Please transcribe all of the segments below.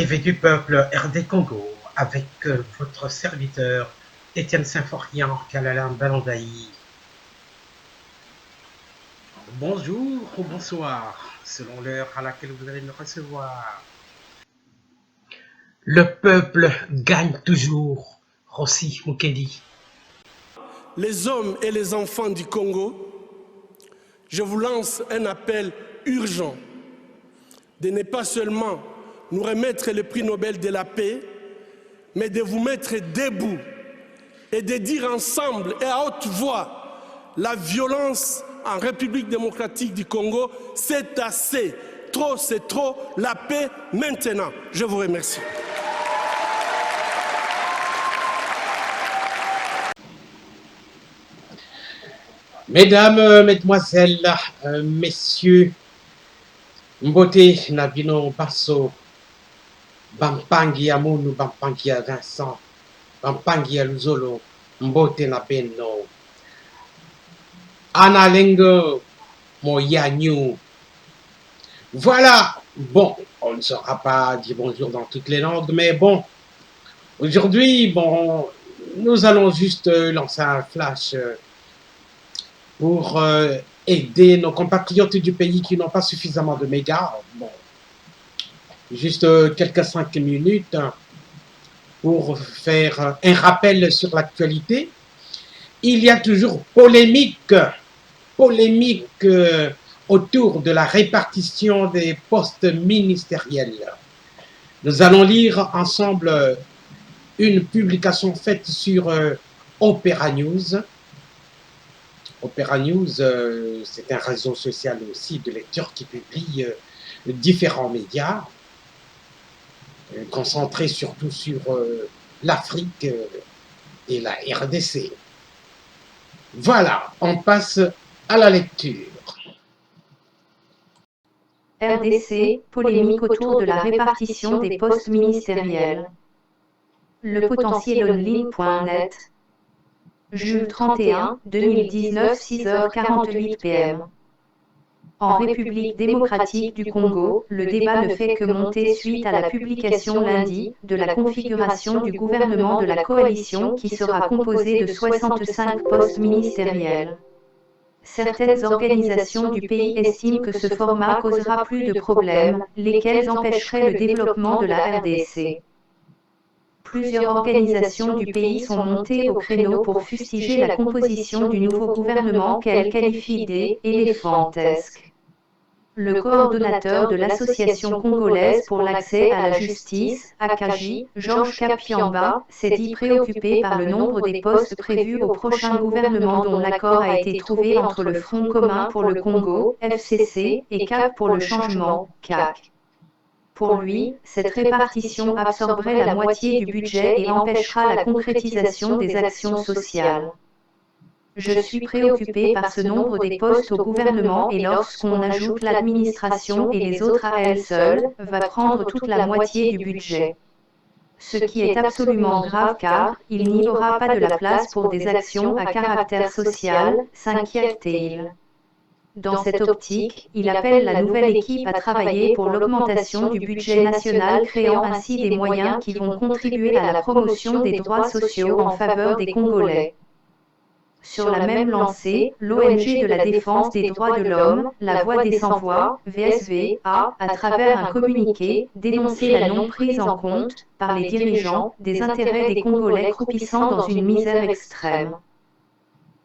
TV du peuple RD Congo avec votre serviteur Étienne Symphorien Kalalam Balandaï. Bonjour ou bonsoir, selon l'heure à laquelle vous allez me recevoir. Le peuple gagne toujours, Rossi Mukendi. Les hommes et les enfants du Congo, je vous lance un appel urgent de ne pas seulement nous remettre le prix Nobel de la paix, mais de vous mettre debout et de dire ensemble et à haute voix la violence en République démocratique du Congo, c'est assez, trop c'est trop, la paix maintenant. Je vous remercie. Mesdames, mesdemoiselles, messieurs, Mbote Nabino Basso, Bampangi Amunu, Bampangi Vincent, Bampangi Luzolo, Mbote Nabeno, Analengo, Moyanyu. Voilà, bon, on ne saura pas dire bonjour dans toutes les langues, mais bon, aujourd'hui, bon, nous allons juste lancer un flash pour aider nos compatriotes du pays qui n'ont pas suffisamment de mégas. Bon, juste quelques 5 minutes pour faire un rappel sur l'actualité. Il y a toujours polémique autour de la répartition des postes ministériels. Nous allons lire ensemble une publication faite sur Opera News. Opera News, c'est un réseau social aussi de lecteurs qui publie différents médias, concentrés surtout sur l'Afrique et la RDC. Voilà, on passe à la lecture. RDC, polémique autour de la répartition des postes ministériels. Le potentiel online.net. Jules 31, 2019, 6h48 p.m. En République démocratique du Congo, le débat ne fait que monter suite à la publication lundi de la configuration du gouvernement de la coalition qui sera composé de 65 postes ministériels. Certaines organisations du pays estiment que ce format causera plus de problèmes, lesquels empêcheraient le développement de la RDC. Plusieurs organisations du pays sont montées au créneau pour fustiger la composition du nouveau gouvernement qu'elles qualifient d'éléphantesque. Le coordonnateur de l'Association congolaise pour l'accès à la justice, ACAJ, Georges Kapiamba, s'est dit préoccupé par le nombre des postes prévus au prochain gouvernement dont l'accord a été trouvé entre le Front commun pour le Congo, FCC, et CAC pour le changement, CAC. Pour lui, cette répartition absorberait la moitié du budget et empêchera la concrétisation des actions sociales. Je suis préoccupé par ce nombre des postes au gouvernement et lorsqu'on ajoute l'administration et les autres à elle seule, va prendre toute la moitié du budget. Ce qui est absolument grave car il n'y aura pas de la place pour des actions à caractère social, s'inquiète-t-il. Dans cette optique, il appelle la nouvelle équipe à travailler pour l'augmentation du budget national, créant ainsi des moyens qui vont contribuer à la promotion des droits sociaux en faveur des Congolais. Sur la même lancée, l'ONG de la défense des droits de l'homme, La Voix des Sans-Voix, VSV, a, à travers un communiqué, dénoncé la non prise en compte, par les dirigeants, des intérêts des Congolais croupissant dans une misère extrême.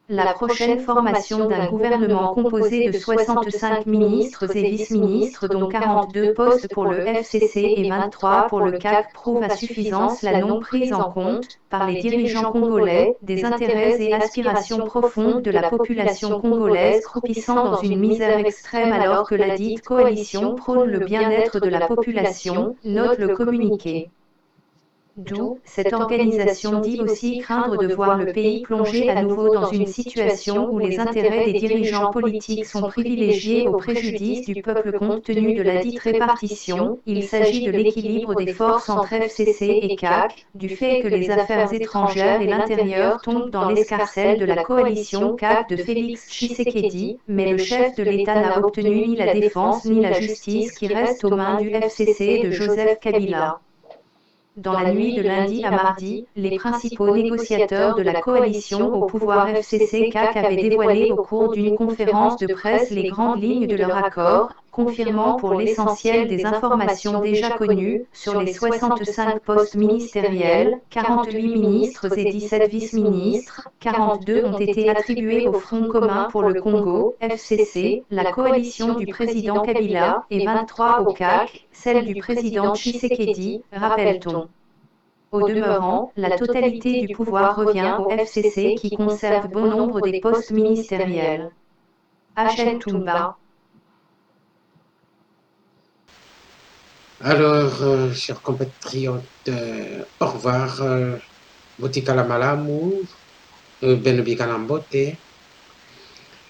La prochaine formation d'un gouvernement composé de 65 ministres et vice-ministres dont 42 postes pour le FCC et 23 pour le CAC prouve à suffisance la non prise en compte, par les dirigeants congolais, des intérêts et aspirations profondes de la population congolaise croupissant dans une misère extrême alors que la dite coalition prône le bien-être de la population, note le communiqué. D'où, cette organisation dit aussi craindre de voir le pays plonger à nouveau dans une situation où les intérêts des dirigeants politiques sont privilégiés au préjudice du peuple compte tenu de la dite répartition. Il s'agit de l'équilibre des forces entre FCC et CAC, du fait que les affaires étrangères et l'intérieur tombent dans l'escarcelle de la coalition CAC de Félix Tshisekedi, mais le chef de l'État n'a obtenu ni la défense ni la justice qui restent aux mains du FCC de Joseph Kabila. dans la nuit de lundi à mardi, les principaux négociateurs de la coalition au pouvoir FCC-CAC avaient dévoilé au cours d'une conférence de presse les grandes lignes de leur accord, confirmant pour l'essentiel des informations déjà connues. Sur les 65 postes ministériels, 48 ministres et 17 vice-ministres, 42 ont été attribués au Front commun pour le Congo, FCC, la coalition du président Kabila, et 23 au CAC, celle du président Tshisekedi, rappelle-t-on. Au demeurant, la totalité du pouvoir revient au FCC qui conserve bon nombre des postes ministériels. HN Toumba. Alors, chers compatriotes, au revoir. Botikala malamu, benubika na mbote.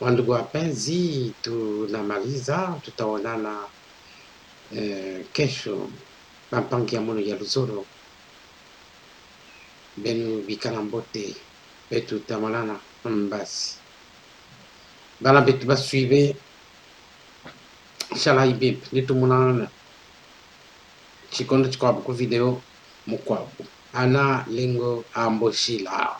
Wandugu wapenzi, tunamaliza, tutaonana kesho pampangi ya mono ya Luzoro. Benubika na mbote, betu tamalana mbasi. Bala betu basuive, shala ibib, nitumunana. Chikondo chikwabu ku video mukwabu. Ana lingo amboshila.